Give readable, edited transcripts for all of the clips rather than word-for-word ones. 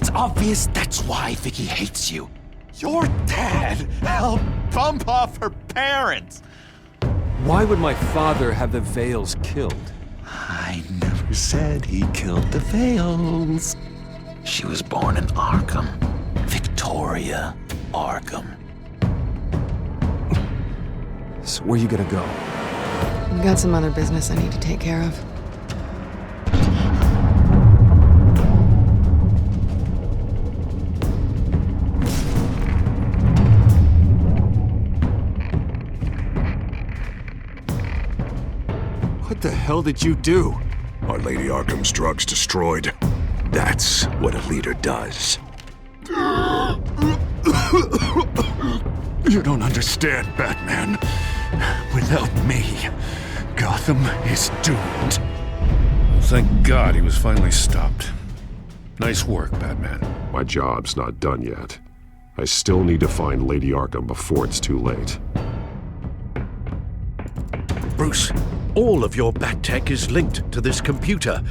It's obvious that's why Vicky hates you. Your dad helped bump off her parents. Why would my father have the Vales killed? I never said he killed the Vales. She was born in Arkham. Victoria Arkham. So where you gonna go? I've got some other business I need to take care of. What the hell did you do? Are Lady Arkham's drugs destroyed? That's what a leader does. You don't understand, Batman. Without me, Gotham is doomed. Thank God he was finally stopped. Nice work, Batman. My job's not done yet. I still need to find Lady Arkham before it's too late. Bruce, all of your bat tech is linked to this computer.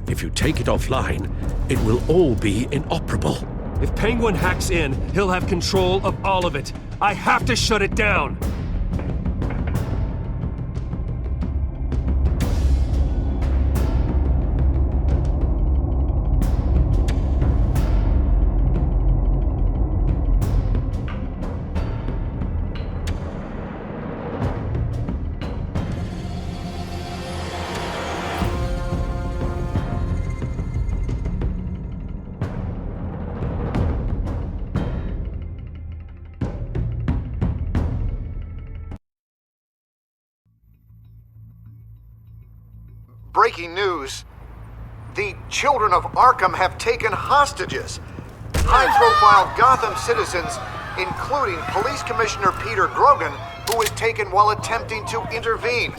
If you take it offline, it will all be inoperable. If Penguin hacks in, he'll have control of all of it. I have to shut it down. Breaking news. The children of Arkham have taken hostages. High-profile Gotham citizens, including Police Commissioner Peter Grogan, who was taken while attempting to intervene.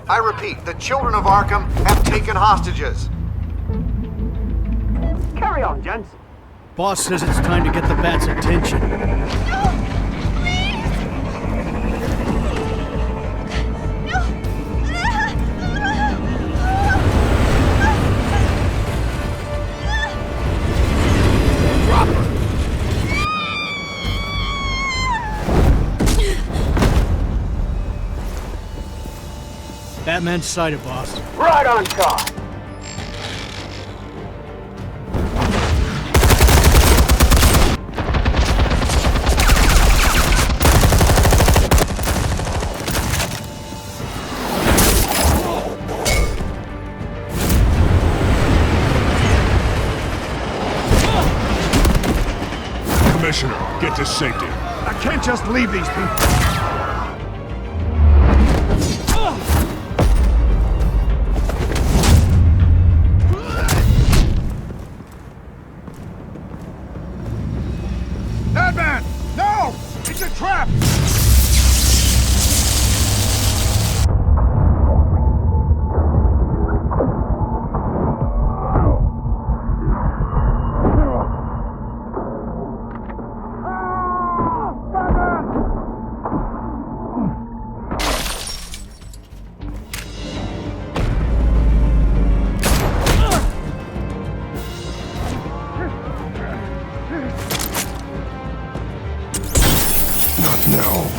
I repeat, the children of Arkham have taken hostages. Carry on, gents. Boss says it's time to get the Bat's attention. Batman's sighted, boss. Right on top. Commissioner, get to safety. I can't just leave these people. Batman! No! It's a trap! Not now.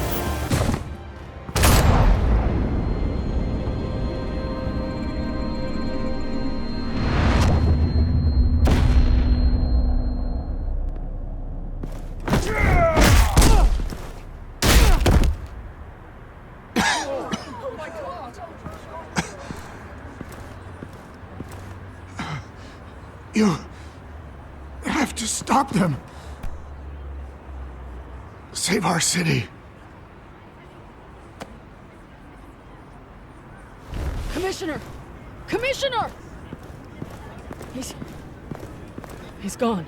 You have to stop them. Save our city. Commissioner! Commissioner! He's gone.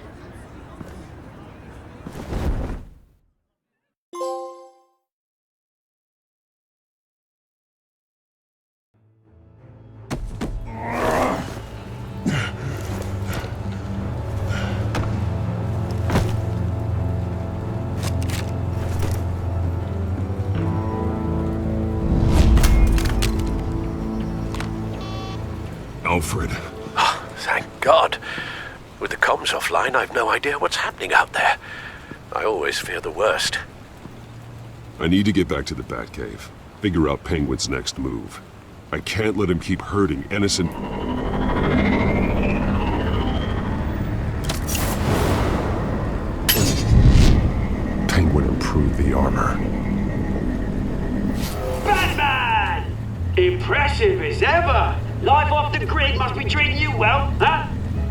Alfred. Thank God. With the comms offline, I've no idea what's happening out there. I always fear the worst. I need to get back to the Batcave. Figure out Penguin's next move. I can't let him keep hurting innocent... Penguin improved the armor. Batman! Impressive as ever. Life off the grid must be treating you well, huh?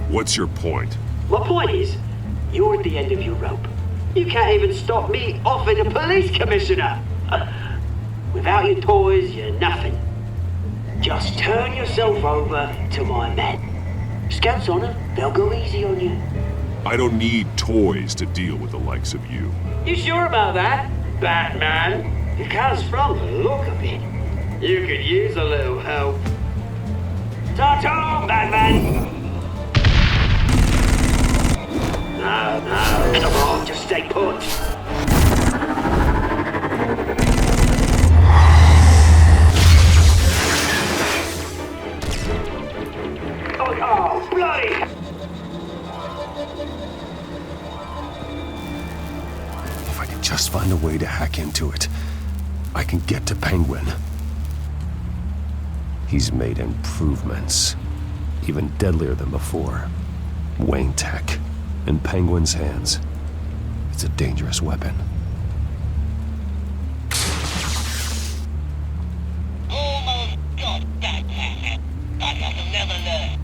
What's your point? My point is, you're at the end of your rope. You can't even stop me offing a police commissioner. Without your toys, you're nothing. Just turn yourself over to my men. Scouts on it, they'll go easy on you. I don't need toys to deal with the likes of you. You sure about that, Batman? Because from the look of it, you could use a little help. Ta-ta, Batman! No, come on, just stay put. Oh, bloody! If I could just find a way to hack into it, I can get to Penguin. He's made improvements, even deadlier than before. Wayne Tech, in Penguin's hands. It's a dangerous weapon. Almost got that. But I'll never learn.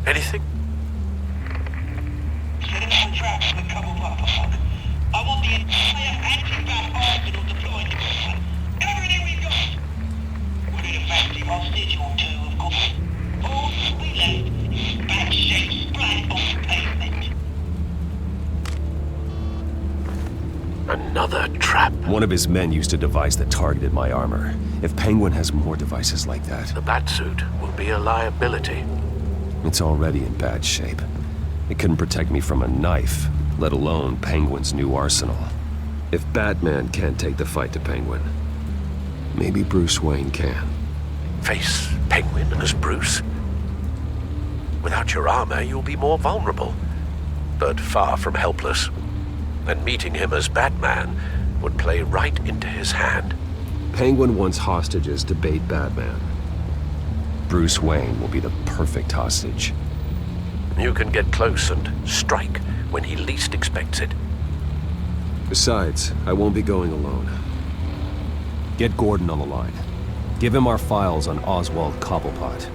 Anything? Set up traps for couple motherfucker. I want the entire anti-bat arsenal deployed. Everything we've got. We're in a fancy hostage or two, of course. All we left, bat shaped splat on the pavement. Another trap. One of his men used a device that targeted my armor. If Penguin has more devices like that, The Batsuit will be a liability. it's already in bad shape. It couldn't protect me from a knife, let alone Penguin's new arsenal. If Batman can't take the fight to Penguin, maybe Bruce Wayne can. Face Penguin as Bruce. Without your armor, you'll be more vulnerable, but far from helpless. And meeting him as Batman would play right into his hand. Penguin wants hostages to bait Batman. Bruce Wayne will be the perfect hostage. You can get close and strike when he least expects it. Besides, I won't be going alone. Get Gordon on the line. Give him our files on Oswald Cobblepot.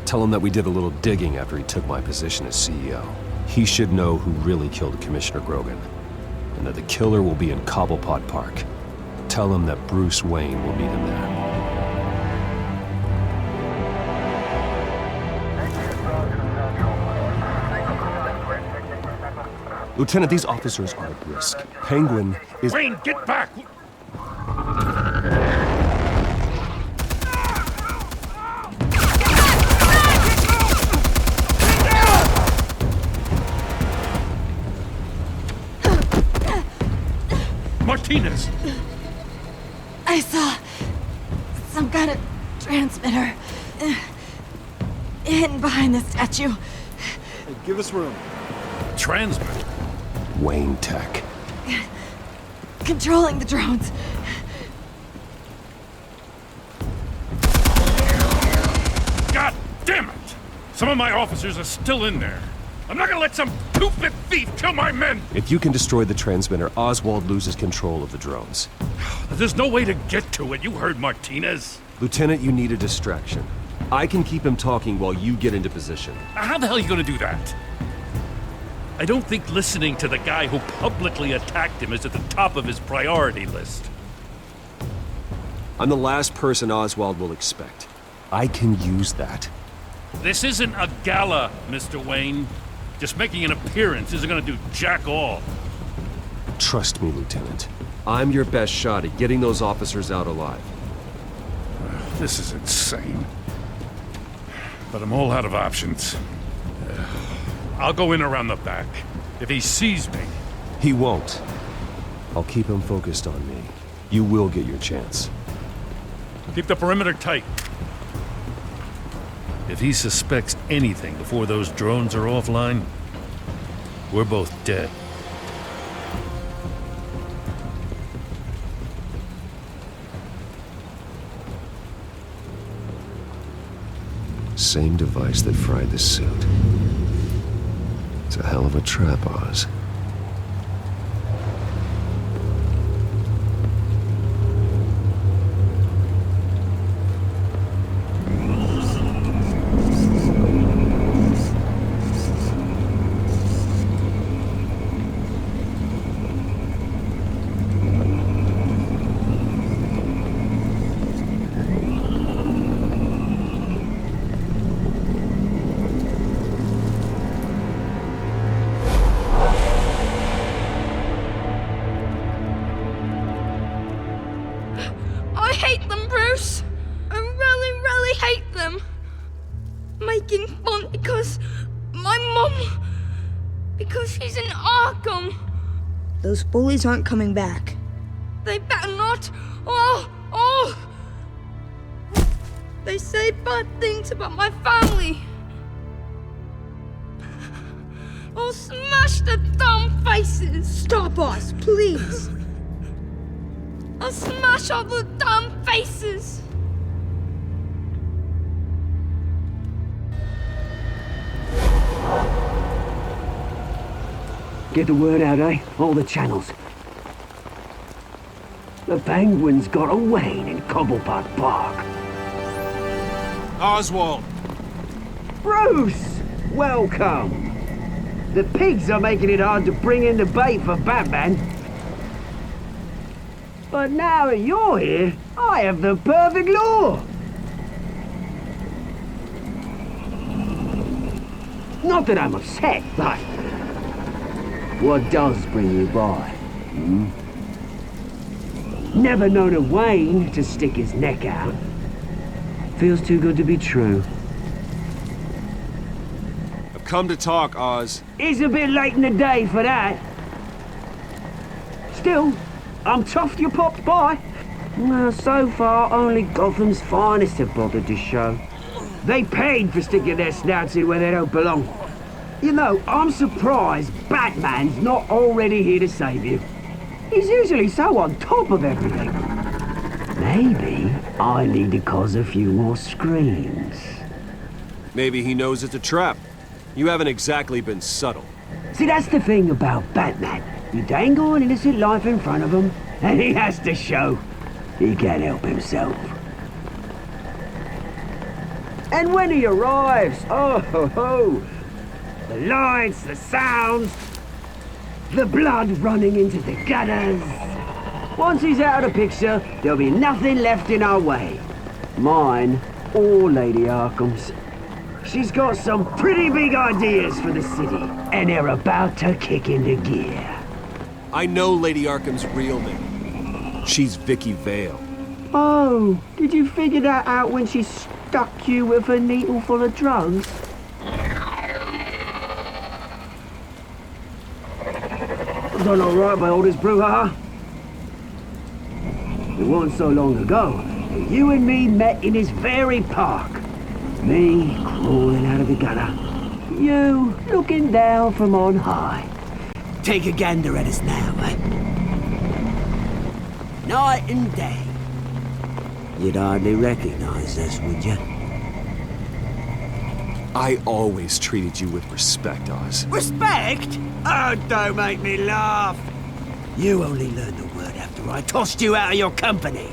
Tell him that we did a little digging after he took my position as CEO. He should know who really killed Commissioner Grogan, and that the killer will be in Cobblepot Park. Tell him that Bruce Wayne will meet him there. Lieutenant, these officers are at risk. Penguin is... Wayne, get back! Martinez! I saw some kind of transmitter hidden behind the statue. Give us room. Transmitter? Wayne Tech. Controlling the drones. God damn it! Some of my officers are still in there. I'm not gonna let some two-bit thief kill my men! If you can destroy the transmitter, Oswald loses control of the drones. There's no way to get to it. You heard Martinez. Lieutenant, you need a distraction. I can keep him talking while you get into position. How the hell are you gonna do that? I don't think listening to the guy who publicly attacked him is at the top of his priority list. I'm the last person Oswald will expect. I can use that. This isn't a gala, Mr. Wayne. Just making an appearance isn't gonna do jack all. Trust me, Lieutenant. I'm your best shot at getting those officers out alive. This is insane. But I'm all out of options. I'll go in around the back. If he sees me... He won't. I'll keep him focused on me. You will get your chance. Keep the perimeter tight. If he suspects anything before those drones are offline, we're both dead. Same device that fried the suit. It's a hell of a trap, Oz. I hate them, Bruce. I really, really hate them. Making fun because my mum... because she's in Arkham. Those bullies aren't coming back. They better not. They say bad things about my family. I'll smash the dumb faces. Stop us, please. I'll smash all the dumb faces. Get the word out, eh? All the channels. The Penguin's got a Wayne in Cobblepot Park. Oswald! Bruce! Welcome! The pigs are making it hard to bring in the bait for Batman. But now that you're here, I have the perfect lure! Not that I'm upset, but... what does bring you by? Never known a Wayne to stick his neck out. Feels too good to be true. I've come to talk, Oz. It's a bit late in the day for that. Still, I'm chuffed you popped by. Well, so far, only Gotham's finest have bothered to show. They paid for sticking their snouts in where they don't belong. You know, I'm surprised Batman's not already here to save you. He's usually so on top of everything. Maybe I need to cause a few more screams. Maybe he knows it's a trap. You haven't exactly been subtle. See, that's the thing about Batman. You dangle an innocent life in front of him, and he has to show he can't help himself. And when he arrives, oh ho ho! The lights, the sounds, the blood running into the gutters. Once he's out of the picture, there'll be nothing left in our way. Mine or Lady Arkham's. She's got some pretty big ideas for the city, and they're about to kick into gear. I know Lady Arkham's real name. She's Vicky Vale. Oh, did you figure that out when she stuck you with a needle full of drugs? Done all right by all this brouhaha. It wasn't so long ago that you and me met in this very park. Me crawling out of the gutter. You looking down from on high. Take a gander at us now, eh? Night and day. You'd hardly recognize us, would you? I always treated you with respect, Oz. Respect? Oh, don't make me laugh. You only learned the word after I tossed you out of your company.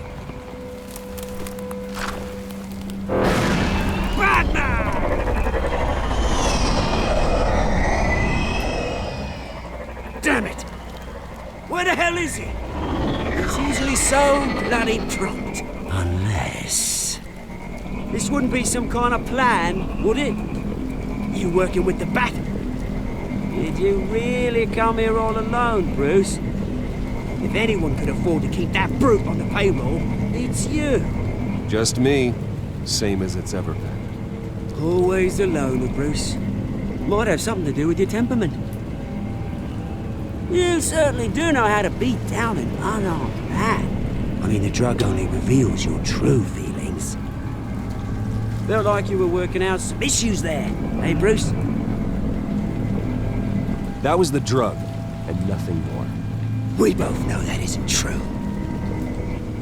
Damn it! Where the hell is he? He's usually so bloody prompt. Unless... this wouldn't be some kind of plan, would it? You working with the Bat? Did you really come here all alone, Bruce? If anyone could afford to keep that brute on the payroll, it's you. Just me. Same as it's ever been. Always alone, Bruce. Might have something to do with your temperament. You certainly do know how to beat down an unarmed man. I mean, the drug only reveals your true feelings. Felt like you were working out some issues there, eh, Bruce? That was the drug, and nothing more. We both know that isn't true.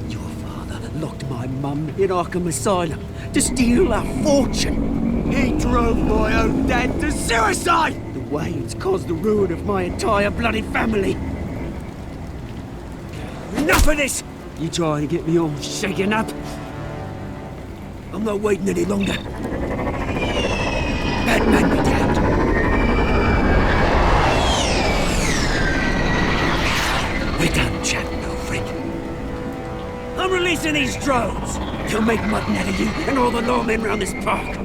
Your father locked my mum in Arkham Asylum to steal a fortune. He drove my own dad to suicide! The way it's caused the ruin of my entire bloody family. Enough of this! You trying to get me all shaken up? I'm not waiting any longer. Batman be damned. We're done chatting, old friend. I'm releasing these drones. They'll make mutton out of you and all the lawmen around this park.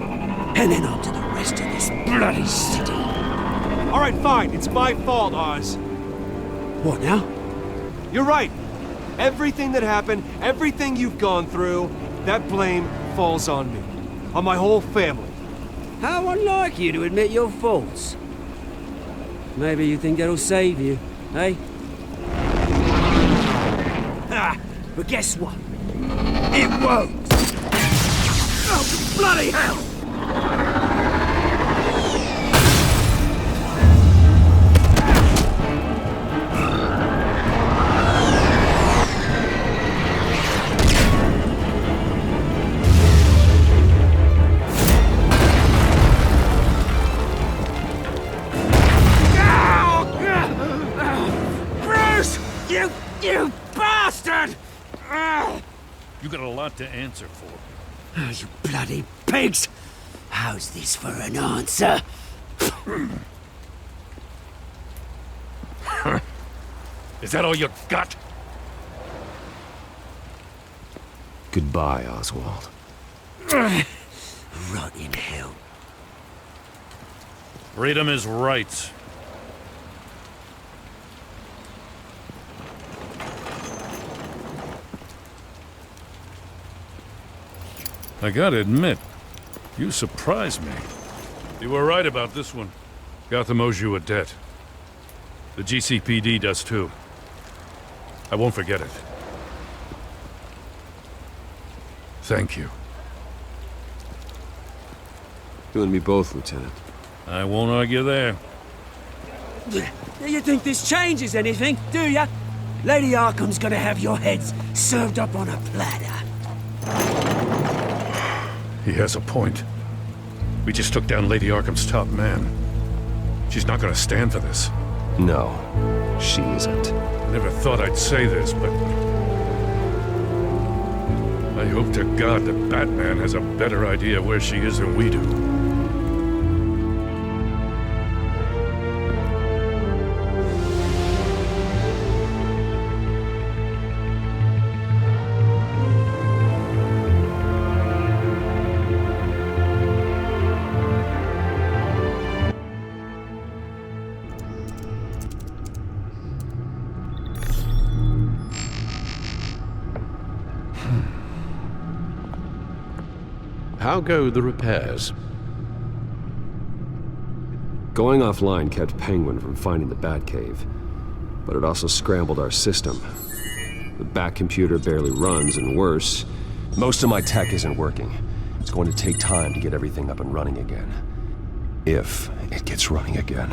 And then on to the rest of this bloody city. All right, fine. It's my fault, Oz. What now? You're right. Everything that happened, everything you've gone through, that blame falls on me. On my whole family. How unlike you to admit your faults. Maybe you think that'll save you, eh? Ah, but guess what? It won't! Oh, bloody hell! You bastard! You got a lot to answer for. Oh, you bloody pigs! How's this for an answer? Is that all you got? Goodbye, Oswald. Rot in hell. Freedom is rights. I gotta admit, you surprised me. You were right about this one. Gotham owes you a debt. The GCPD does too. I won't forget it. Thank you. You and me both, Lieutenant. I won't argue there. You think this changes anything, do ya? Lady Arkham's gonna have your heads served up on a platter. He has a point. We just took down Lady Arkham's top man. She's not gonna stand for this. No, she isn't. I never thought I'd say this, but I hope to God that Batman has a better idea where she is than we do. How go the repairs? Going offline kept Penguin from finding the Batcave, but it also scrambled our system. The Bat computer barely runs, and worse, most of my tech isn't working. It's going to take time to get everything up and running again. If it gets running again.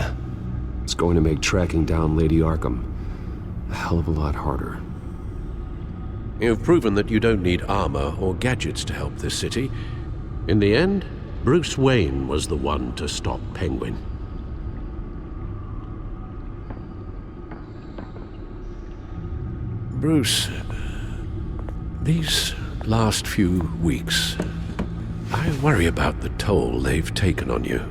It's going to make tracking down Lady Arkham a hell of a lot harder. You've proven that you don't need armor or gadgets to help this city. In the end, Bruce Wayne was the one to stop Penguin. Bruce, these last few weeks, I worry about the toll they've taken on you.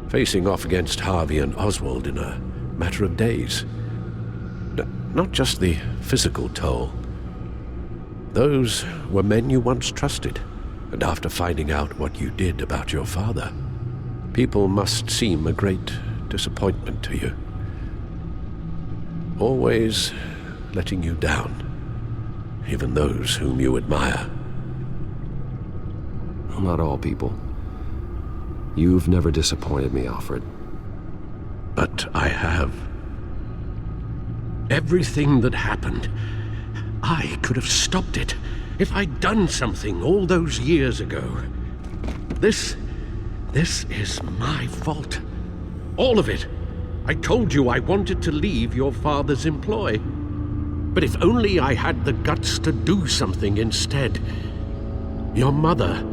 Facing off against Harvey and Oswald in a matter of days. Not just the physical toll. Those were men you once trusted. And after finding out what you did about your father, people must seem a great disappointment to you. Always letting you down, even those whom you admire. Well, not all people. You've never disappointed me, Alfred. But I have. Everything that happened, I could have stopped it. if I'd done something all those years ago. This is my fault. All of it. I told you I wanted to leave your father's employ. But if only I had the guts to do something instead. Your mother,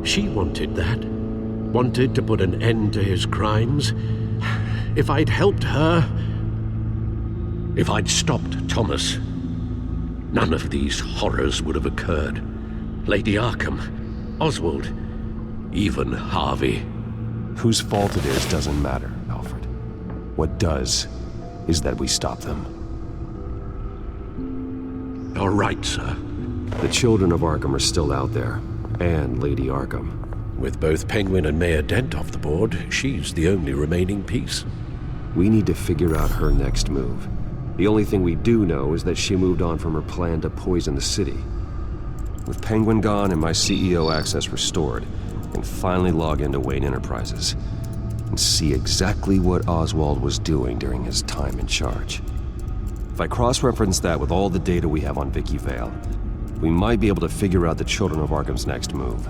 she wanted that. Wanted to put an end to his crimes. If I'd helped her, if I'd stopped Thomas, none of these horrors would have occurred. Lady Arkham, Oswald, even Harvey. Whose fault it is doesn't matter, Alfred. What does is that we stop them. You're right, sir. The children of Arkham are still out there, and Lady Arkham. With both Penguin and Mayor Dent off the board, she's the only remaining piece. We need to figure out her next move. The only thing we do know is that she moved on from her plan to poison the city. With Penguin gone and my CEO access restored, I can finally log into Wayne Enterprises and see exactly what Oswald was doing during his time in charge. If I cross-reference that with all the data we have on Vicky Vale, we might be able to figure out the Children of Arkham's next move.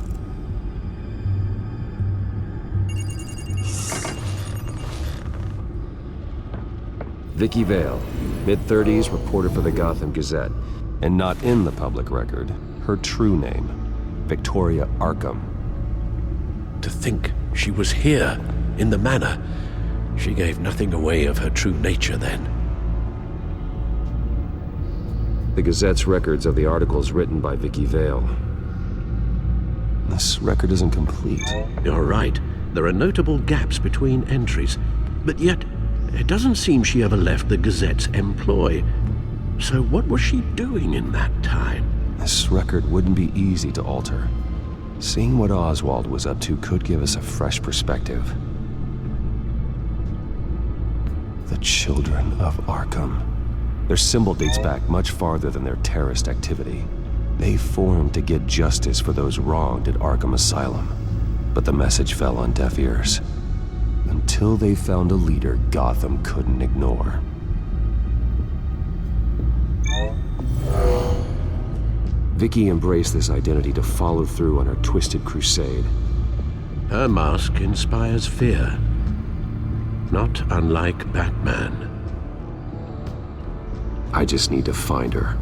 Vicky Vale, mid-30s, reporter for the Gotham Gazette, and not in the public record, her true name, Victoria Arkham. To think she was here, in the manor. She gave nothing away of her true nature then. The Gazette's records of the articles written by Vicky Vale. This record isn't complete. You're right. There are notable gaps between entries, but yet it doesn't seem she ever left the Gazette's employ. So what was she doing in that time? This record wouldn't be easy to alter. Seeing what Oswald was up to could give us a fresh perspective. The Children of Arkham. Their symbol dates back much farther than their terrorist activity. They formed to get justice for those wronged at Arkham Asylum. But the message fell on deaf ears. Until they found a leader Gotham couldn't ignore. Vicky embraced this identity to follow through on her twisted crusade. Her mask inspires fear. Not unlike Batman. I just need to find her.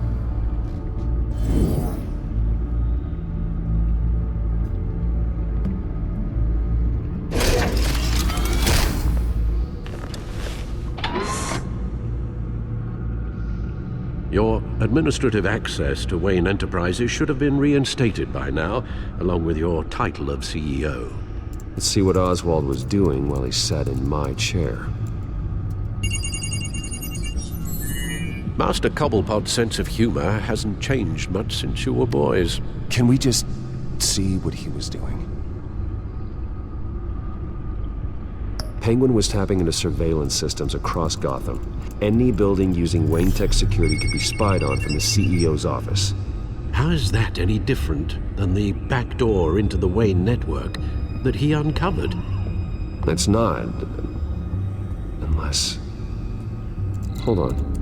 Your administrative access to Wayne Enterprises should have been reinstated by now, along with your title of CEO. Let's see what Oswald was doing while he sat in my chair. Master Cobblepot's sense of humor hasn't changed much since you were boys. Can we just see what he was doing? Penguin was tapping into surveillance systems across Gotham. Any building using Wayne Tech security could be spied on from the CEO's office. How is that any different than the back door into the Wayne network that he uncovered? It's not. Unless... Hold on.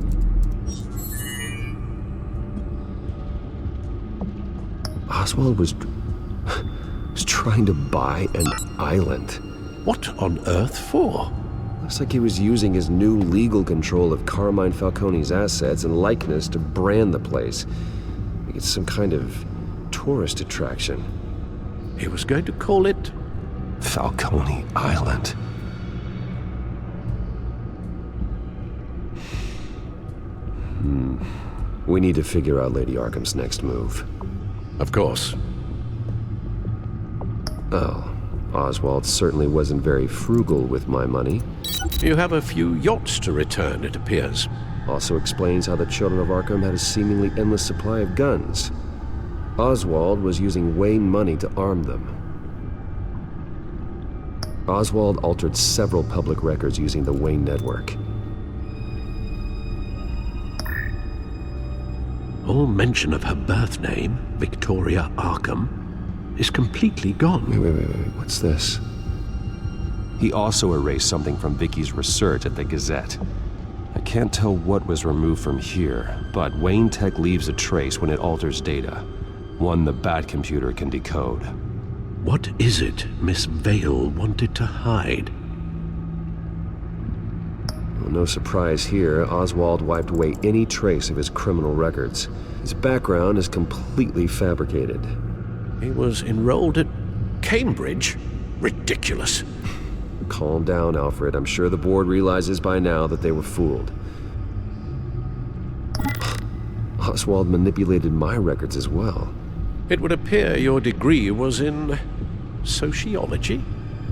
Oswald was trying to buy an island. What on earth for? Looks like he was using his new legal control of Carmine Falcone's assets and likeness to brand the place. Like it's some kind of tourist attraction. He was going to call it... Falcone Island. We need to figure out Lady Arkham's next move. Of course. Oh, Oswald certainly wasn't very frugal with my money. You have a few yachts to return, it appears. Also explains how the Children of Arkham had a seemingly endless supply of guns. Oswald was using Wayne money to arm them. Oswald altered several public records using the Wayne network. All mention of her birth name, Victoria Arkham, is completely gone. Wait, what's this? He also erased something from Vicky's research at the Gazette. I can't tell what was removed from here, but Wayne Tech leaves a trace when it alters data. One the Bat computer can decode. What is it Miss Vale wanted to hide? Well, no surprise here, Oswald wiped away any trace of his criminal records. His background is completely fabricated. He was enrolled at Cambridge? Ridiculous. Calm down, Alfred. I'm sure the board realizes by now that they were fooled. Oswald manipulated my records as well. It would appear your degree was in sociology?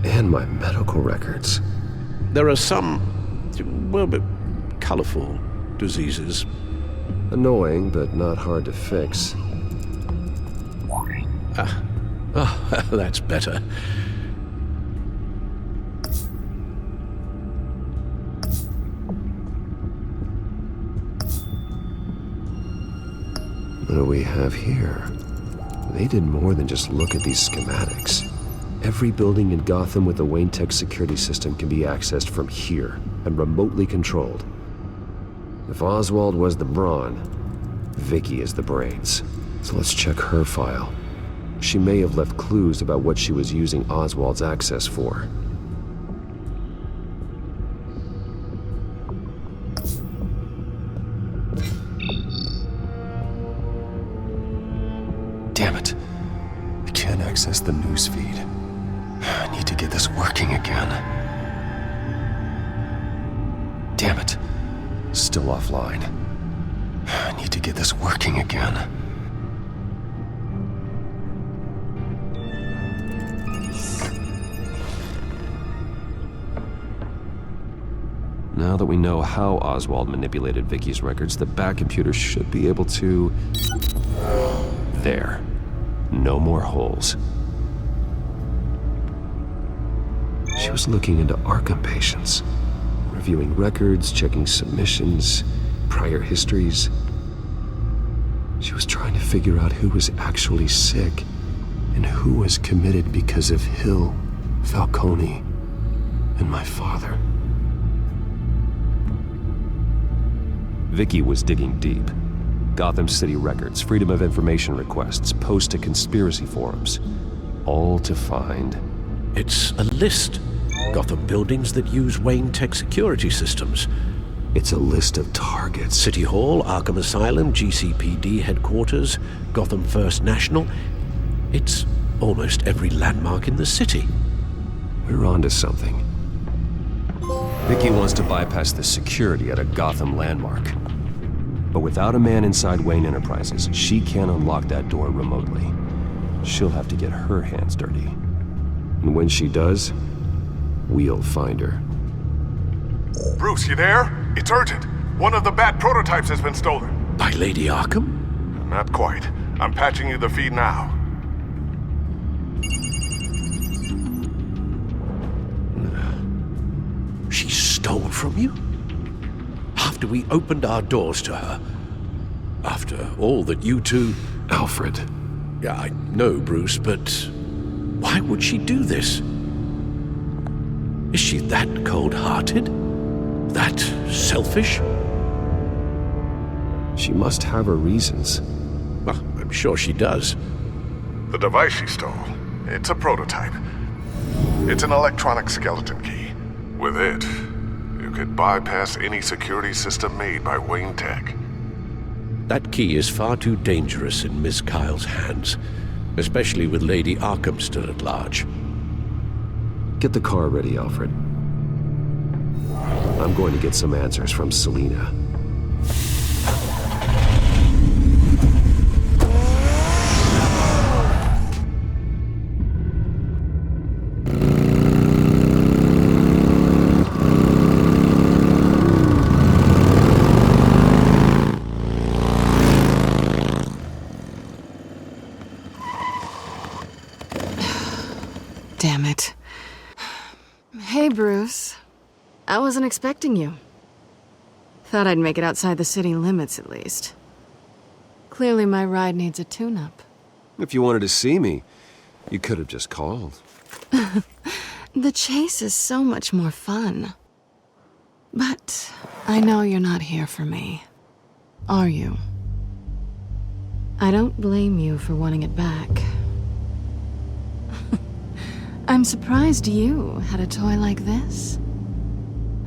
And my medical records. There are some, well, colorful diseases. Annoying, but not hard to fix. That's better. What do we have here? They did more than just look at these schematics. Every building in Gotham with the Wayne Tech security system can be accessed from here and remotely controlled. If Oswald was the brawn, Vicky is the brains. So let's check her file. She may have left clues about what she was using Oswald's access for. Damn it. I can't access the newsfeed. I need to get this working again. Damn it. Still offline. I need to get this working again. Now that we know how Oswald manipulated Vicky's records, the Bat computer should be able to... There. No more holes. She was looking into Arkham patients, reviewing records, checking submissions, prior histories. She was trying to figure out who was actually sick and who was committed because of Hill, Falcone, and my father. Vicky was digging deep. Gotham City records, Freedom of Information requests, posts to conspiracy forums. All to find... It's a list. Gotham buildings that use Wayne Tech security systems. It's a list of targets. City Hall, Arkham Asylum, GCPD headquarters, Gotham First National. It's almost every landmark in the city. We're onto something. Vicky wants to bypass the security at a Gotham landmark. But without a man inside Wayne Enterprises, she can't unlock that door remotely. She'll have to get her hands dirty. And when she does, we'll find her. Bruce, you there? It's urgent. One of the Bat prototypes has been stolen. By Lady Arkham? Not quite. I'm patching you the feed now. She stole from you? After we opened our doors to her? After all that you two... Alfred. Yeah, I know, Bruce, but why would she do this? Is she that cold-hearted? That selfish? She must have her reasons. Well, I'm sure she does. The device she stole, it's a prototype. It's an electronic skeleton key. With it, you could bypass any security system made by Wayne Tech. That key is far too dangerous in Miss Kyle's hands, especially with Lady Arkham still at large. Get the car ready, Alfred. I'm going to get some answers from Selina. Damn it. Hey, Bruce. I wasn't expecting you. Thought I'd make it outside the city limits, at least. Clearly my ride needs a tune-up. If you wanted to see me, you could have just called. The chase is so much more fun. But I know you're not here for me. Are you? I don't blame you for wanting it back. I'm surprised you had a toy like this.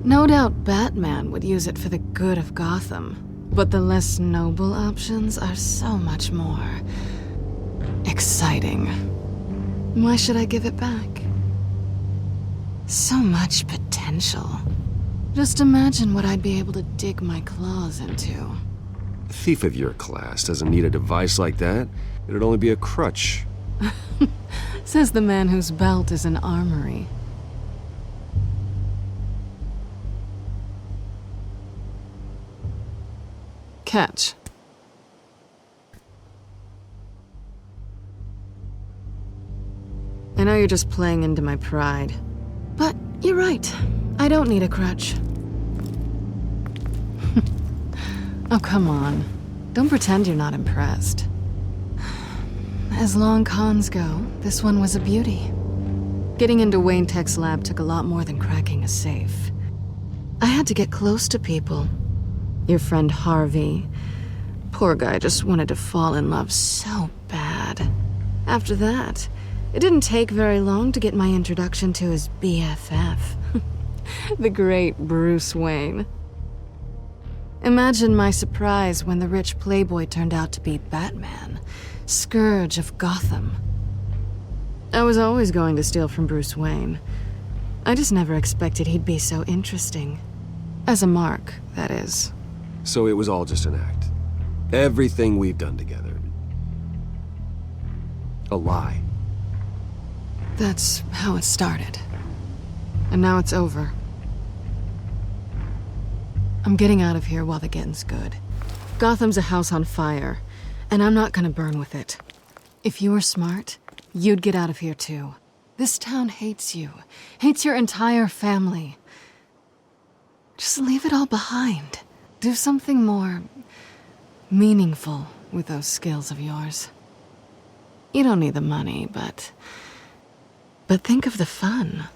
No doubt Batman would use it for the good of Gotham, but the less noble options are so much more exciting. Why should I give it back? So much potential. Just imagine what I'd be able to dig my claws into. A thief of your class doesn't need a device like that. It'd only be a crutch. Says the man whose belt is an armory. Catch. I know you're just playing into my pride, but you're right. I don't need a crutch. Oh, come on. Don't pretend you're not impressed. As long cons go, this one was a beauty. Getting into Wayne Tech's lab took a lot more than cracking a safe. I had to get close to people. Your friend Harvey. Poor guy just wanted to fall in love so bad. After that, it didn't take very long to get my introduction to his BFF. The great Bruce Wayne. Imagine my surprise when the rich playboy turned out to be Batman, Scourge of Gotham. I was always going to steal from Bruce Wayne. I just never expected he'd be so interesting. As a mark, that is. So it was all just an act. Everything we've done together. A lie. That's how it started. And now it's over. I'm getting out of here while the getting's good. Gotham's a house on fire, and I'm not gonna burn with it. If you were smart, you'd get out of here too. This town hates you, hates your entire family. Just leave it all behind. Do something more meaningful with those skills of yours. You don't need the money, but think of the fun.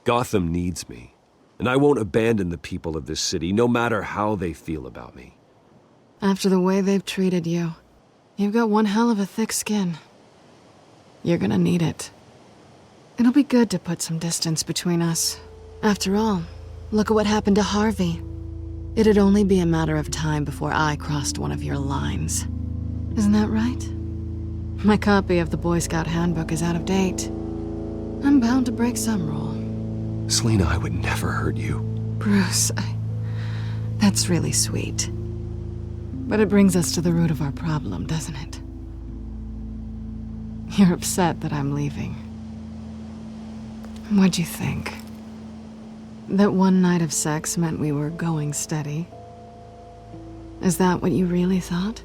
Gotham needs me, and I won't abandon the people of this city, no matter how they feel about me. After the way they've treated you, you've got one hell of a thick skin. You're gonna need it. It'll be good to put some distance between us. After all, look at what happened to Harvey. It'd only be a matter of time before I crossed one of your lines. Isn't that right? My copy of the Boy Scout Handbook is out of date. I'm bound to break some rule. Selina, I would never hurt you. Bruce, that's really sweet. But it brings us to the root of our problem, doesn't it? You're upset that I'm leaving. What'd you think? That one night of sex meant we were going steady? Is that what you really thought?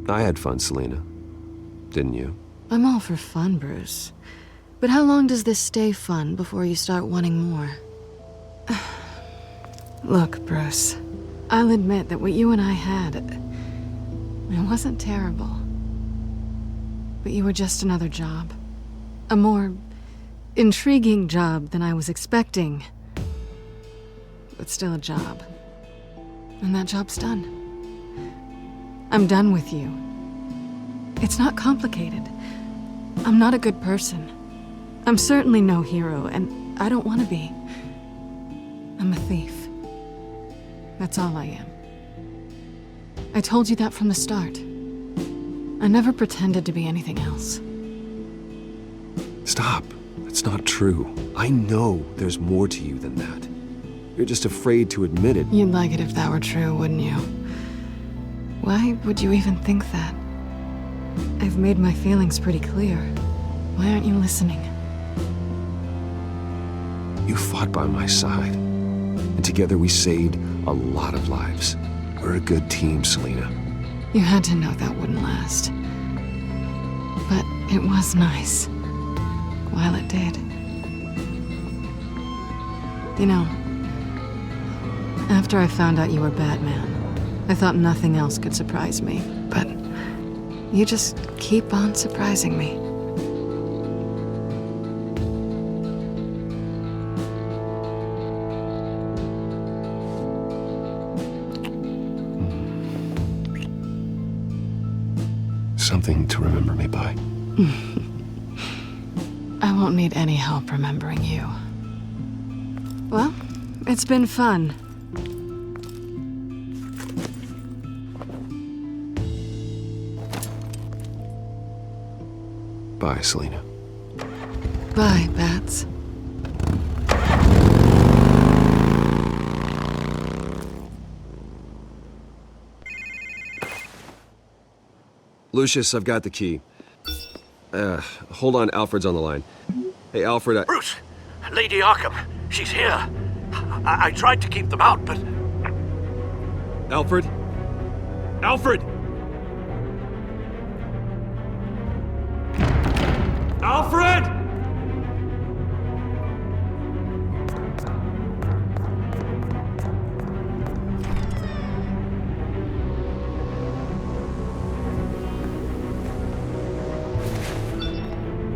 I had fun, Selina. Didn't you? I'm all for fun, Bruce. But how long does this stay fun before you start wanting more? Look, Bruce, I'll admit that what you and I had, it wasn't terrible. But you were just another job. A more intriguing job than I was expecting. But still a job. And that job's done. I'm done with you. It's not complicated. I'm not a good person. I'm certainly no hero, and I don't want to be. I'm a thief. That's all I am. I told you that from the start. I never pretended to be anything else. Stop. That's not true. I know there's more to you than that. You're just afraid to admit it. You'd like it if that were true, wouldn't you? Why would you even think that? I've made my feelings pretty clear. Why aren't you listening? You fought by my side, and together we saved a lot of lives. We're a good team, Selina. You had to know that wouldn't last. But it was nice. While it did. You know, after I found out you were Batman, I thought nothing else could surprise me. But you just keep on surprising me. something to remember me by. I won't need any help remembering you. Well, it's been fun. Bye, Selena. Bye, Bats. Lucius, I've got the key. Hold on, Alfred's on the line. Hey, Alfred, Bruce! Lady Arkham, she's here. I tried to keep them out, but... Alfred? Alfred! Alfred!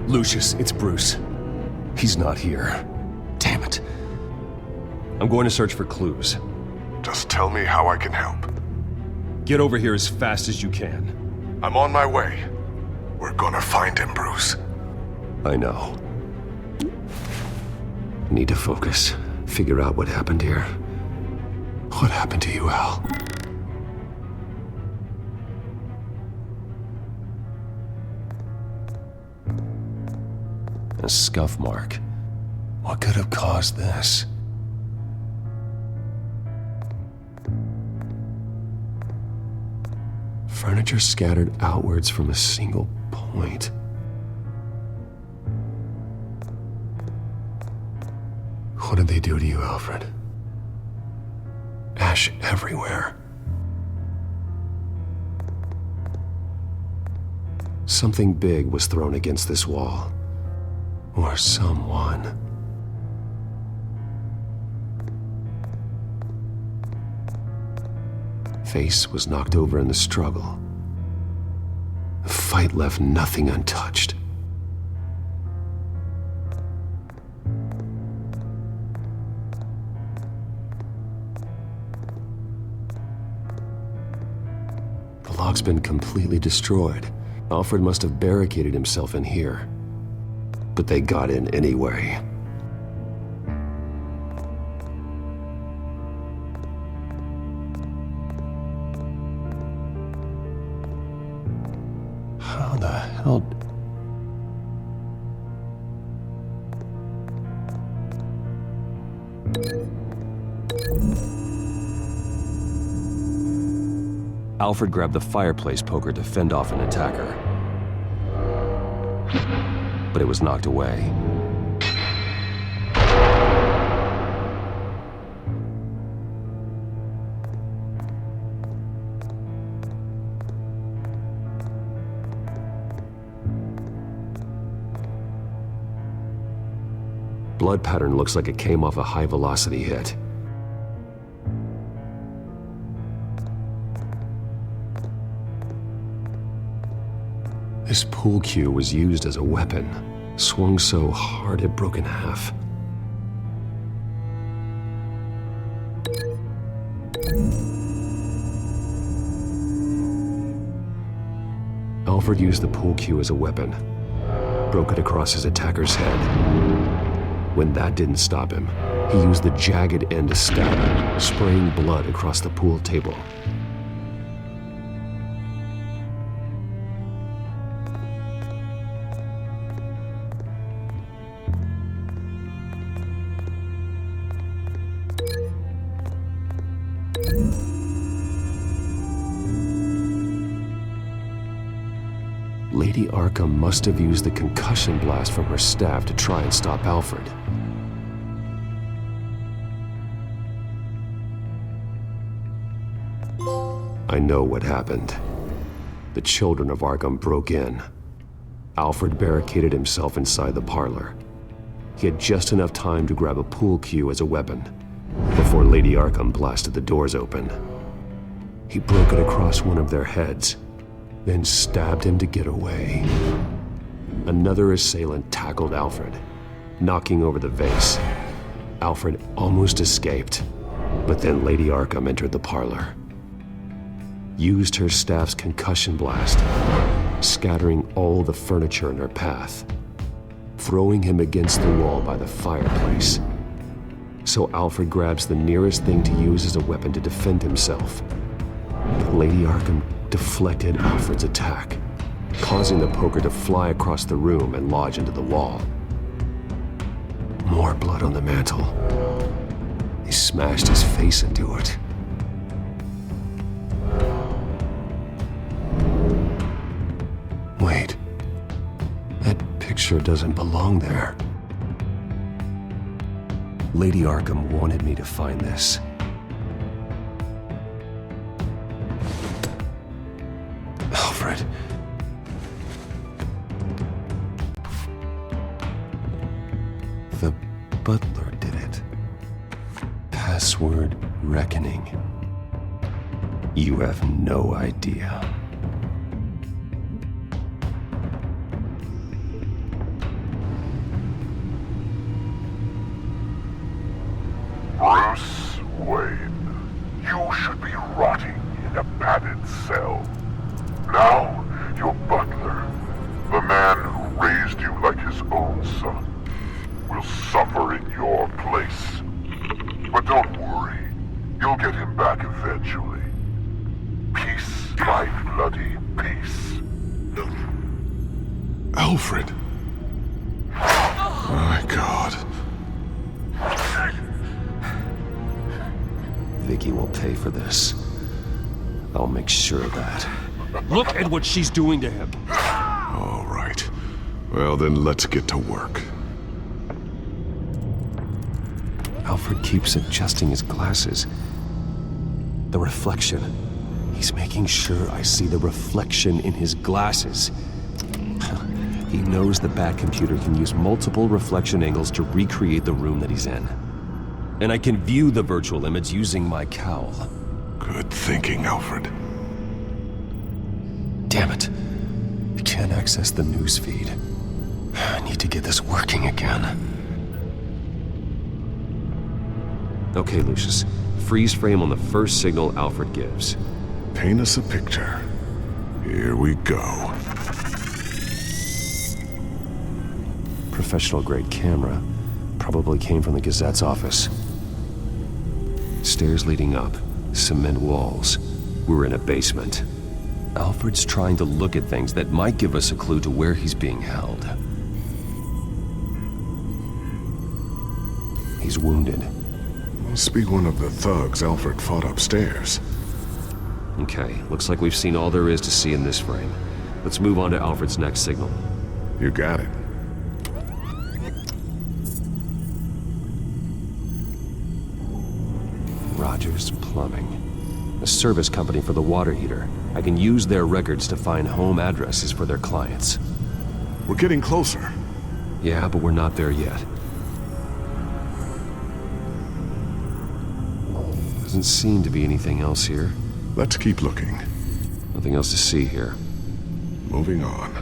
Lucius, it's Bruce. He's not here. Damn it. I'm going to search for clues. Just tell me how I can help. Get over here as fast as you can. I'm on my way. We're gonna find him, Bruce. I know. Need to focus. Figure out what happened here. What happened to you, Al? A scuff mark. What could have caused this? Furniture scattered outwards from a single point. What did they do to you, Alfred? Ash everywhere. Something big was thrown against this wall. Or someone. Face was knocked over in the struggle. The fight left nothing untouched. The lock's been completely destroyed. Alfred must have barricaded himself in here. But they got in anyway. How the hell... Alfred grabbed the fireplace poker to fend off an attacker. But it was knocked away. Blood pattern looks like it came off a high-velocity hit. This pool cue was used as a weapon, swung so hard it broke in half. Alfred used the pool cue as a weapon, broke it across his attacker's head. When that didn't stop him, he used the jagged end to stab him, spraying blood across the pool table. Lady Arkham must have used the concussion blast from her staff to try and stop Alfred. I know what happened. The children of Arkham broke in. Alfred barricaded himself inside the parlor. He had just enough time to grab a pool cue as a weapon before Lady Arkham blasted the doors open. He broke it across one of their heads, then stabbed him to get away. Another assailant tackled Alfred, knocking over the vase. Alfred almost escaped, but then Lady Arkham entered the parlor, used her staff's concussion blast, scattering all the furniture in her path, throwing him against the wall by the fireplace. So Alfred grabs the nearest thing to use as a weapon to defend himself. But Lady Arkham deflected Alfred's attack, causing the poker to fly across the room and lodge into the wall. More blood on the mantle. He smashed his face into it. Wait. That picture doesn't belong there. Lady Arkham wanted me to find this. Alfred. The butler did it. Password reckoning. You have no idea. Bruce Wayne, you should be rotting in a padded cell. Now, your butler, the man who raised you like his own son, will suffer in your place. But don't worry, you'll get him back eventually. Peace, my bloody peace. Alfred! My God. Vicky will pay for this. I'll make sure of that. Look at what she's doing to him! All right. Well, then let's get to work. Alfred keeps adjusting his glasses. The reflection. He's making sure I see the reflection in his glasses. He knows the Batcomputer can use multiple reflection angles to recreate the room that he's in. And I can view the virtual image using my cowl. Good thinking, Alfred. Damn it. I can't access the news feed. I need to get this working again. Okay, Lucius. Freeze frame on the first signal Alfred gives. Paint us a picture. Here we go. Professional-grade camera. Probably came from the Gazette's office. Stairs leading up. Cement walls. We're in a basement. Alfred's trying to look at things that might give us a clue to where he's being held. He's wounded. Must be one of the thugs Alfred fought upstairs. Okay, looks like we've seen all there is to see in this frame. Let's move on to Alfred's next signal. You got it. Rogers Plumbing. A service company for the water heater. I can use their records to find home addresses for their clients. We're getting closer. Yeah, but we're not there yet. Doesn't seem to be anything else here. Let's keep looking. Nothing else to see here. Moving on.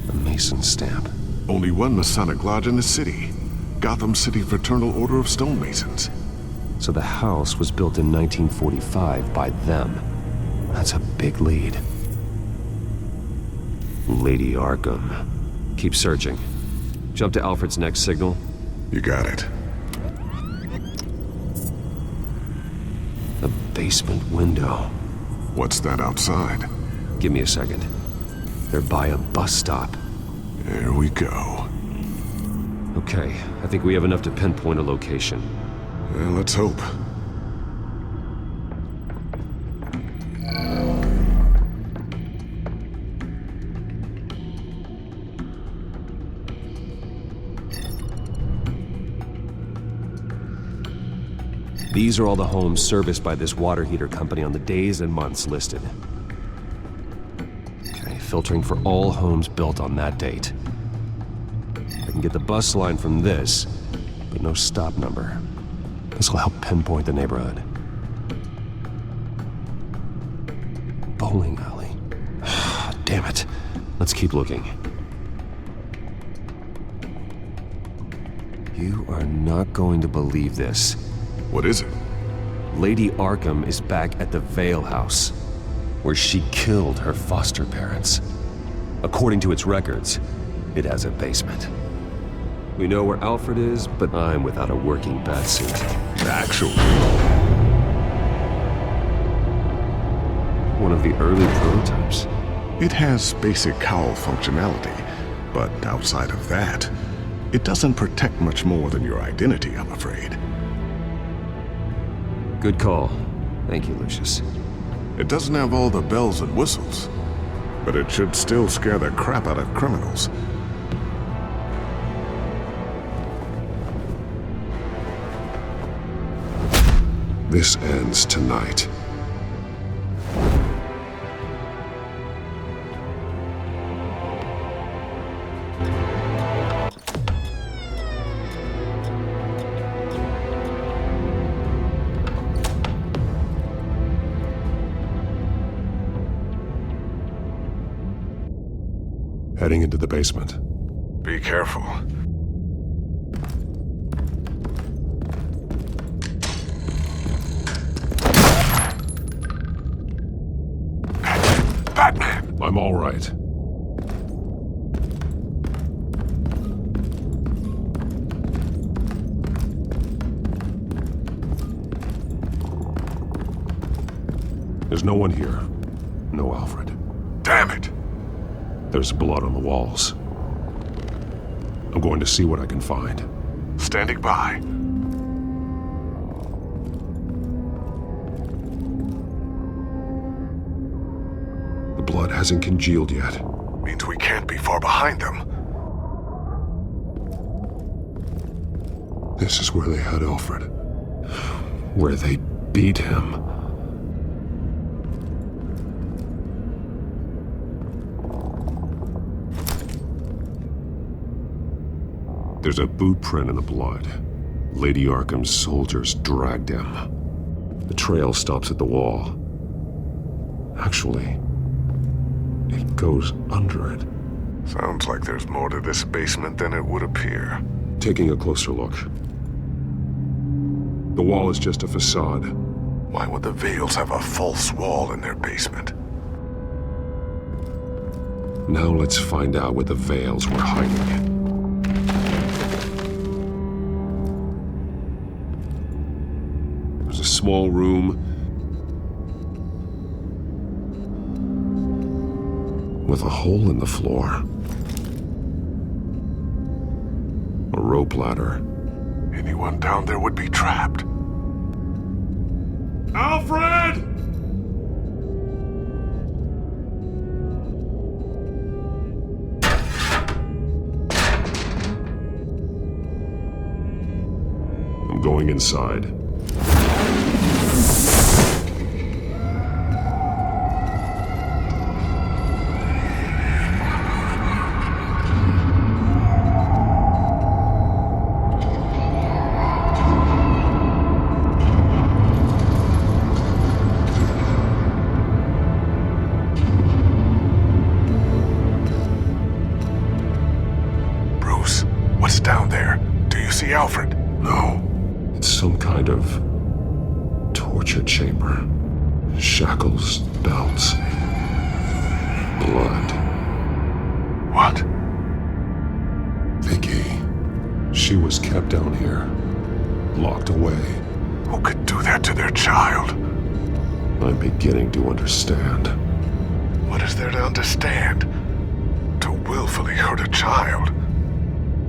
A Mason stamp. Only one Masonic lodge in the city. Gotham City Fraternal Order of Stonemasons. So the house was built in 1945 by them. That's a big lead. Lady Arkham. Keep searching. Jump to Alfred's next signal. You got it. A basement window. What's that outside? Give me a second. They're by a bus stop. There we go. Okay, I think we have enough to pinpoint a location. Well, let's hope. These are all the homes serviced by this water heater company on the days and months listed. Okay, filtering for all homes built on that date. I can get the bus line from this, but no stop number. This will help pinpoint the neighborhood. Bowling alley. Damn it. Let's keep looking. You are not going to believe this. What is it? Lady Arkham is back at the Vale House. where she killed her foster parents. According to its records, it has a basement. We know where Alfred is, but I'm without a working batsuit. Actually, one of the early prototypes. it has basic cowl functionality, but outside of that, it doesn't protect much more than your identity, I'm afraid. Good call. Thank you, Lucius. It doesn't have all the bells and whistles, but it should still scare the crap out of criminals. This ends tonight. Heading into the basement. Be careful. Batman! I'm all right. There's no one here. No Alfred. Damn it! There's blood on the walls. I'm going to see what I can find. Standing by. The blood hasn't congealed yet. Means we can't be far behind them. This is where they had Alfred. Where they beat him. There's a boot print in the blood. Lady Arkham's soldiers dragged him. The trail stops at the wall. Actually, it goes under it. Sounds like there's more to this basement than it would appear. Taking a closer look. The wall is just a facade. Why would the Vales have a false wall in their basement? Now let's find out what the Vales were hiding. A small room with a hole in the floor. A rope ladder. Anyone down there would be trapped. Alfred! I'm going inside. Alfred? No. It's some kind of torture chamber. Shackles, belts, blood. What? Vicky. She was kept down here, locked away. Who could do that to their child? I'm beginning to understand. What is there to understand? To willfully hurt a child?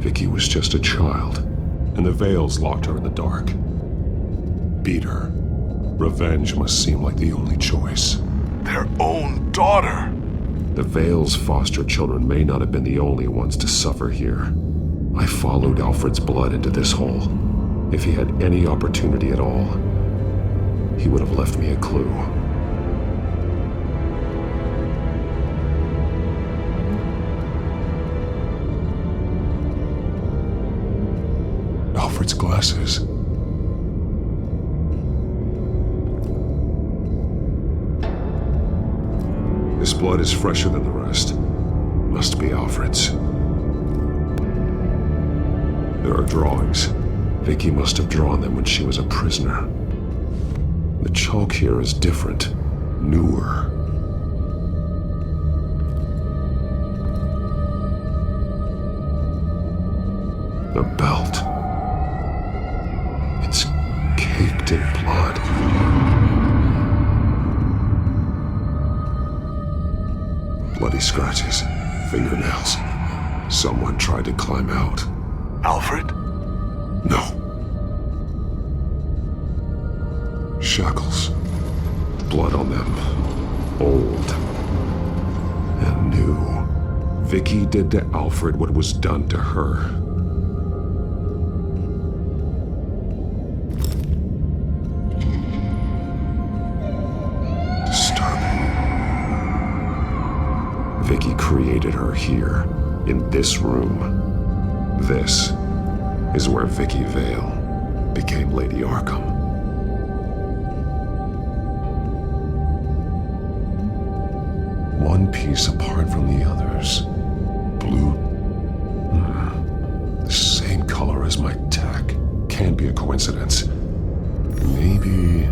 Vicky was just a child. And the Vales locked her in the dark. Beat her. Revenge must seem like the only choice. Their own daughter! The Vales' foster children may not have been the only ones to suffer here. I followed Alfred's blood into this hole. If he had any opportunity at all, he would have left me a clue. Alfred's glasses. This blood is fresher than the rest. Must be Alfred's. There are drawings. Vicky must have drawn them when she was a prisoner. The chalk here is different, newer. A belt. It's caked in blood. Bloody scratches, fingernails. Someone tried to climb out. Alfred? No. Shackles. Blood on them. Old. And new. Vicky did to Alfred what was done to her. Disturbing. Vicky created her here, in this room. This is where Vicky Vale became Lady Arkham. One piece apart from the others. Blue. The same color as my tech. Can't be a coincidence. Maybe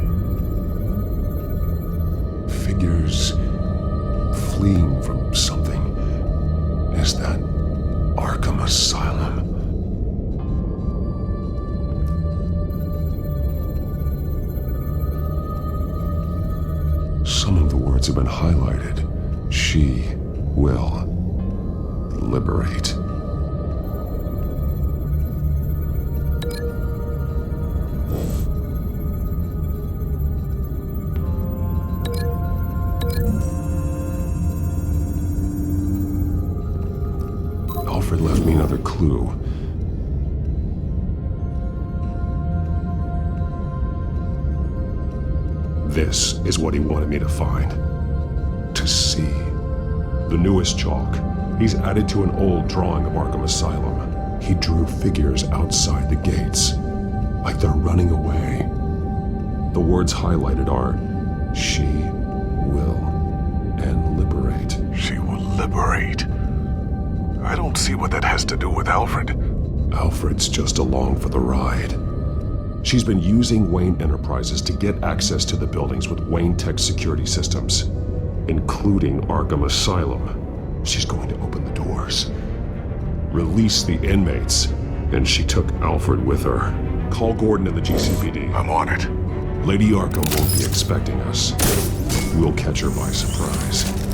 figures fleeing from something. Is that Arkham Asylum? Some of the words have been highlighted. She will liberate. Alfred left me another clue. This is what he wanted me to find. To see. The newest chalk. He's added to an old drawing of Arkham Asylum. He drew figures outside the gates. Like they're running away. The words highlighted are, she will and liberate. She will liberate? I don't see what that has to do with Alfred. Alfred's just along for the ride. She's been using Wayne Enterprises to get access to the buildings with Wayne Tech security systems, including Arkham Asylum. She's going to open the doors, release the inmates, and she took Alfred with her. Call Gordon and the GCPD. I'm on it. Lady Arkham won't be expecting us. We'll catch her by surprise.